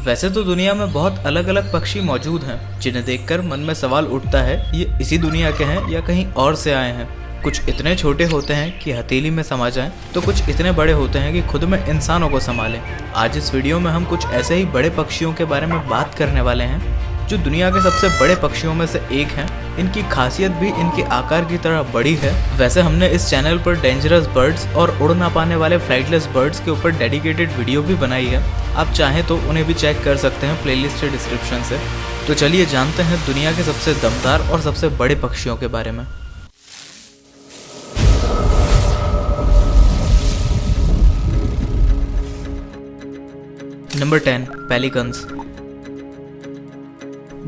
वैसे तो दुनिया में बहुत अलग अलग पक्षी मौजूद हैं जिन्हें देखकर मन में सवाल उठता है ये इसी दुनिया के हैं या कहीं और से आए हैं। कुछ इतने छोटे होते हैं कि हथेली में समा जाएं, तो कुछ इतने बड़े होते हैं कि खुद में इंसानों को संभालें। आज इस वीडियो में हम कुछ ऐसे ही बड़े पक्षियों के बारे में बात करने वाले हैं जो दुनिया के सबसे बड़े पक्षियों में से एक हैं। इनकी खासियत भी इनके आकार की तरह बड़ी है। वैसे हमने इस चैनल पर डेंजरस बर्ड्स और उड़ ना पाने वाले फ्लाइटलेस बर्ड्स के ऊपर डेडिकेटेड वीडियो भी बनाई है, आप चाहें तो उन्हें भी चेक कर सकते हैं प्लेलिस्ट के डिस्क्रिप्शन से। तो चलिए जानते हैं दुनिया के सबसे दमदार और सबसे बड़े पक्षियों के बारे में। Number 10, pelicans.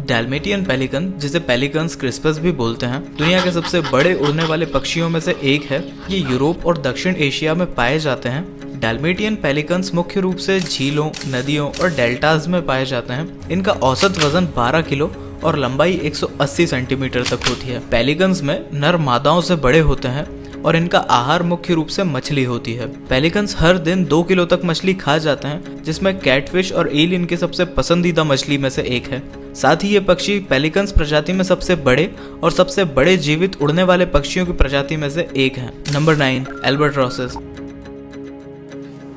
डैल्मेटियन पेलिकन, जिसे पेलिकन्स क्रिस्पस भी बोलते हैं, दुनिया के सबसे बड़े उड़ने वाले पक्षियों में से एक है। ये यूरोप और दक्षिण एशिया में पाए जाते हैं। डैल्मेटियन पेलिकन्स मुख्य रूप से झीलों, नदियों और डेल्टाज में पाए जाते हैं। इनका औसत वजन 12 किलो और लंबाई 180 सेंटीमीटर तक होती है। पेलिकन्स में नर मादाओं से बड़े होते हैं और इनका आहार मुख्य रूप से मछली होती है। पेलिकन्स हर दिन 2 किलो तक मछली खा जाते हैं, जिसमें कैटफिश और ईल इनके सबसे पसंदीदा मछली में से एक है। साथ ही ये पक्षी पेलिकन्स प्रजाति में सबसे बड़े और सबसे बड़े जीवित उड़ने वाले पक्षियों की प्रजाति में से एक है। नंबर 9, एल्बाट्रॉसेस।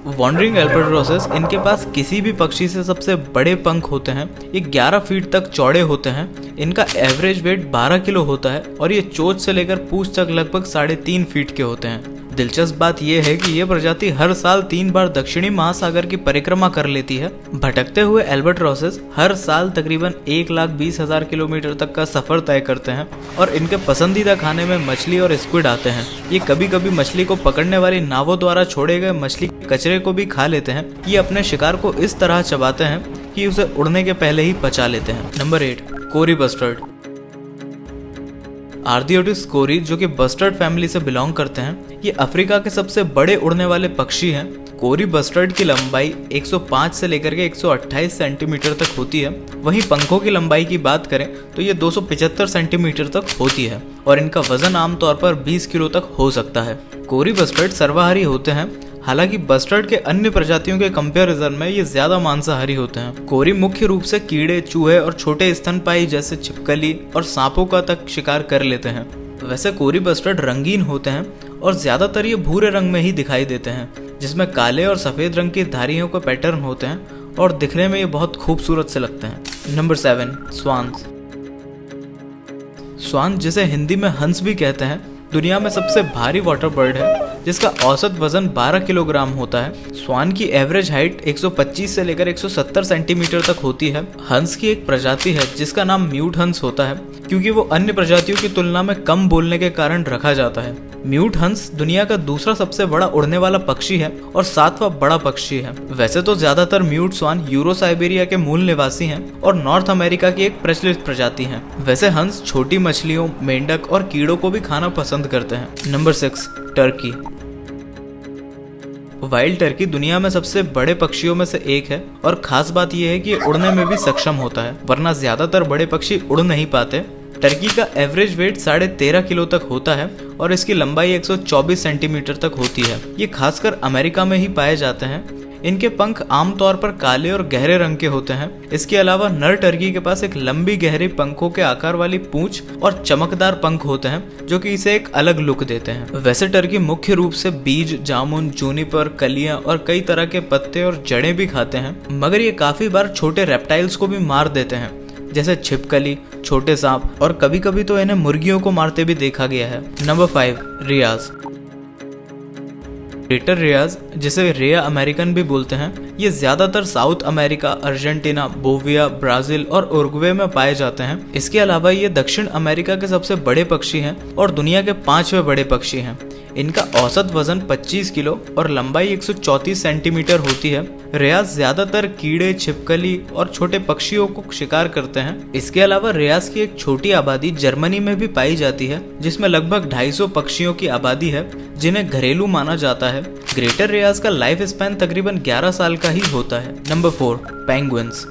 वॉन्डरिंग एल्बाट्रॉसेस, इनके पास किसी भी पक्षी से सबसे बड़े पंख होते हैं। ये 11 फीट तक चौड़े होते हैं। इनका एवरेज वेट 12 किलो होता है और ये चोंच से लेकर पूंछ तक लगभग 3.5 फीट के होते हैं। दिलचस्प बात यह है कि यह प्रजाति हर साल 3 बार दक्षिणी महासागर की परिक्रमा कर लेती है। भटकते हुए एल्बाट्रॉसेस हर साल तकरीबन 1,20,000 किलोमीटर तक का सफर तय करते हैं और इनके पसंदीदा खाने में मछली और स्क्विड आते हैं। ये कभी कभी मछली को पकड़ने वाली नावों द्वारा छोड़े गए मछली के कचरे को भी खा लेते हैं। ये अपने शिकार को इस तरह चबाते हैं कि उसे उड़ने के पहले ही पचा लेते हैं। नंबर 8, कोरी बस्टर्ड। आर्डियोटिस कोरी, जो कि बस्टर्ड फैमिली से बिलोंग करते हैं, ये अफ्रीका के सबसे बड़े उड़ने वाले पक्षी हैं। कोरी बस्टर्ड की लंबाई 105 से लेकर के 128 सेंटीमीटर तक होती है। वहीं पंखों की लंबाई की बात करें तो ये 275 सेंटीमीटर तक होती है और इनका वजन आमतौर पर 20 किलो तक हो सकता है। कोरी बस्टर्ड सर्वाहारी होते हैं, हालांकि बस्टर्ड के अन्य प्रजातियों के कंपैरिजन में ये ज्यादा मांसाहारी होते हैं। कोरी मुख्य रूप से कीड़े, चूहे और छोटे स्तनपाई जैसे छिपकली और सांपों का तक शिकार कर लेते हैं। वैसे कोरी बस्टर्ड रंगीन होते हैं और ज्यादातर ये भूरे रंग में ही दिखाई देते हैं, जिसमें काले और सफेद रंग की धारियों के पैटर्न होते हैं और दिखने में ये बहुत खूबसूरत से लगते हैं। Number 7, swans. स्वान, जिसे हिंदी में हंस भी कहते हैं, दुनिया में सबसे भारी वाटर बर्ड है, जिसका औसत वजन 12 किलोग्राम होता है। स्वान की एवरेज हाइट 125 से लेकर 170 सेंटीमीटर तक होती है। हंस की एक प्रजाति है जिसका नाम म्यूट हंस होता है, क्योंकि वो अन्य प्रजातियों की तुलना में कम बोलने के कारण रखा जाता है। म्यूट हंस दुनिया का दूसरा सबसे बड़ा उड़ने वाला पक्षी है और 7वां बड़ा पक्षी है। वैसे तो ज्यादातर म्यूट स्वान यूरो साइबेरिया के मूल निवासी हैं और नॉर्थ अमेरिका की एक प्रचलित प्रजाति है। वैसे हंस छोटी मछलियों, मेंढक और कीड़ों को भी खाना पसंद करते हैं। Number 6, Turkey. वाइल्ड टर्की दुनिया में सबसे बड़े पक्षियों में से एक है और खास बात यह है कि ये उड़ने में भी सक्षम होता है, वरना ज्यादातर बड़े पक्षी उड़ नहीं पाते। टर्की का एवरेज वेट 13.5 किलो तक होता है और इसकी लंबाई 124 सेंटीमीटर तक होती है। ये खासकर अमेरिका में ही पाए जाते हैं। इनके पंख आमतौर पर काले और गहरे रंग के होते हैं। इसके अलावा नर टर्की के पास एक लंबी गहरी पंखों के आकार वाली पूंछ और चमकदार पंख होते हैं, जो कि इसे एक अलग लुक देते हैं। वैसे टर्की मुख्य रूप से बीज, जामुन, जूनिपर, कलियां और कई तरह के पत्ते और जड़ें भी खाते हैं, मगर ये काफी बार छोटे रेप्टाइल्स को भी मार देते हैं, जैसे छिपकली, छोटे सांप और कभी कभी तो इन्हें मुर्गियों को मारते भी देखा गया है। नंबर 5, रियाज। ग्रेटर रियाज, जिसे रेया अमेरिकन भी बोलते हैं, ये ज्यादातर साउथ अमेरिका, अर्जेंटीना, बोविया, ब्राजील और उरुग्वे में पाए जाते हैं। इसके अलावा ये दक्षिण अमेरिका के सबसे बड़े पक्षी हैं और दुनिया के 5वें बड़े पक्षी हैं। इनका औसत वजन 25 किलो और लंबाई 134 सेंटीमीटर होती है। रियाज ज्यादातर कीड़े, छिपकली और छोटे पक्षियों को शिकार करते हैं। इसके अलावा रियाज की एक छोटी आबादी जर्मनी में भी पाई जाती है, जिसमें लगभग 250 पक्षियों की आबादी है, जिन्हें घरेलू माना जाता है। ग्रेटर रियाज का लाइफ स्पैन तकरीबन 11 साल का ही होता है। Number 4, penguins.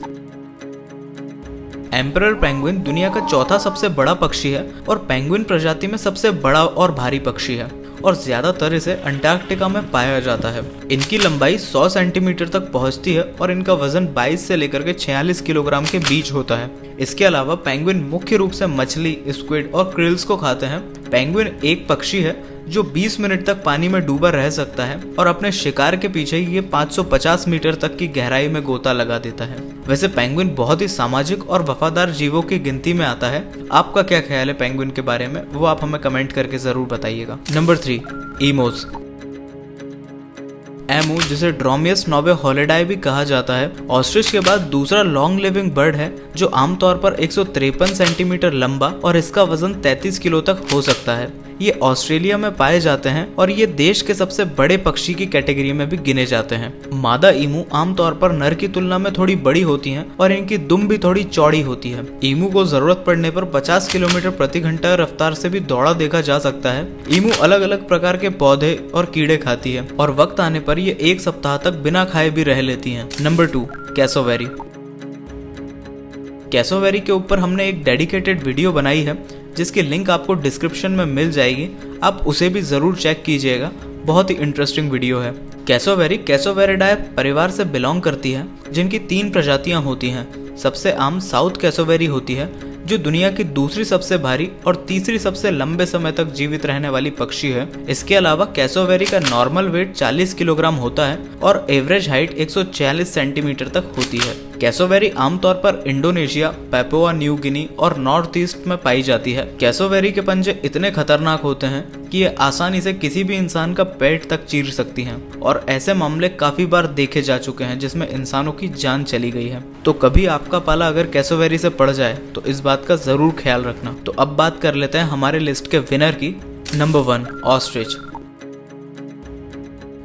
एम्परर पेंगुइन दुनिया का चौथा सबसे बड़ा पक्षी है और पेंगुइन प्रजाति में सबसे बड़ा और भारी पक्षी है। और ज्यादातर इसे अंटार्कटिका में पाया जाता है। इनकी लंबाई 100 सेंटीमीटर तक पहुंचती है और इनका वजन 22 से लेकर के 46 किलोग्राम के बीच होता है। इसके अलावा पेंगुइन मुख्य रूप से मछली, स्क्विड और क्रिल्स को खाते हैं। पेंगुइन एक पक्षी है जो 20 मिनट तक पानी में डूबा रह सकता है और अपने शिकार के पीछे ये 550 मीटर तक की गहराई में गोता लगा देता है। वैसे पेंगुइन बहुत ही सामाजिक और वफादार जीवों की गिनती में आता है। आपका क्या ख्याल है पेंगुइन के बारे में, वो आप हमें कमेंट करके जरूर बताइएगा। नंबर 3, ईमूज। एमू, जिसे ड्रोमियस नोवे हॉलिडाई भी कहा जाता है, ऑस्ट्रिच के बाद दूसरा लॉन्ग लिविंग बर्ड है जो आमतौर पर 153 सेंटीमीटर लंबा और इसका वजन 33 किलो तक हो सकता है। ये ऑस्ट्रेलिया में पाए जाते हैं और ये देश के सबसे बड़े पक्षी की कैटेगरी में भी गिने जाते हैं। मादा ईमू आमतौर पर नर की तुलना में थोड़ी बड़ी होती हैं और इनकी दुम भी थोड़ी चौड़ी होती है। ईमू को जरूरत पड़ने पर 50 किलोमीटर प्रति घंटा रफ्तार से भी दौड़ा देखा जा सकता है। ईमू अलग अलग प्रकार के पौधे और कीड़े खाती है और वक्त आने पर ये 1 सप्ताह तक बिना खाए भी रह लेती हैं। Number 2, cassowary. कैसोवेरी के ऊपर हमने एक डेडिकेटेड वीडियो बनाई है जिसकी लिंक आपको डिस्क्रिप्शन में मिल जाएगी, आप उसे भी जरूर चेक कीजिएगा, बहुत ही इंटरेस्टिंग वीडियो है। कैसोवेरी कैसोवेरिडाए परिवार से बिलोंग करती है जिनकी 3 प्रजातियां होती हैं। सबसे आम साउथ कैसोवेरी होती है जो दुनिया की दूसरी सबसे भारी और तीसरी सबसे लंबे समय तक जीवित रहने वाली पक्षी है। इसके अलावा कैसोवेरी का नॉर्मल वेट 40 किलोग्राम होता है और एवरेज हाइट 146 सेंटीमीटर तक होती है। कैसोवेरी आमतौर पर इंडोनेशिया, पैपुआ न्यू गिनी और नॉर्थ ईस्ट में पाई जाती है। कैसोवेरी के पंजे इतने खतरनाक होते हैं कि ये आसानी से किसी भी इंसान का पेट तक चीर सकती हैं और ऐसे मामले काफी बार देखे जा चुके हैं जिसमें इंसानों की जान चली गई है। तो कभी आपका पाला अगर कैसोवेरी से पड़ जाए तो इस बात का जरूर ख्याल रखना। तो अब बात कर लेते हैं हमारे लिस्ट के विनर की। Number 1, ostrich.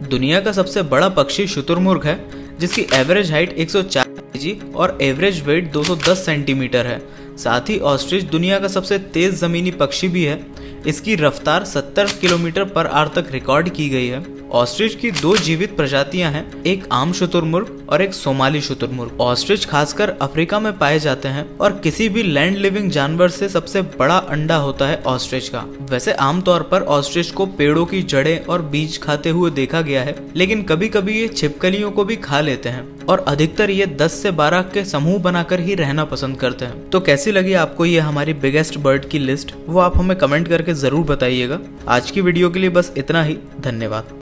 दुनिया का सबसे बड़ा पक्षी शुतुरमुर्ग है जिसकी एवरेज हाइट 104 केजी और एवरेज वेट 210 सेंटीमीटर है। साथ ही ऑस्ट्रिच दुनिया का सबसे तेज जमीनी पक्षी भी है। इसकी रफ्तार 70 किलोमीटर पर आवर तक रिकॉर्ड की गई है। ऑस्ट्रिच की 2 जीवित प्रजातियां हैं, एक आम शुतुरमुर्ग और एक सोमाली शुतुरमुर्ग। ऑस्ट्रिच खासकर अफ्रीका में पाए जाते हैं और किसी भी लैंड लिविंग जानवर से सबसे बड़ा अंडा होता है ऑस्ट्रिच का। वैसे आमतौर पर ऑस्ट्रिच को पेड़ों की जड़ें और बीज खाते हुए देखा गया है, लेकिन कभी कभी ये छिपकलियों को भी खा लेते हैं और अधिकतर ये 10 से 12 के समूह बनाकर ही रहना पसंद करते हैं। तो कैसी लगी आपको ये हमारी बिगेस्ट बर्ड की लिस्ट, वो आप हमें कमेंट करके जरूर बताइएगा। आज की वीडियो के लिए बस इतना ही, धन्यवाद।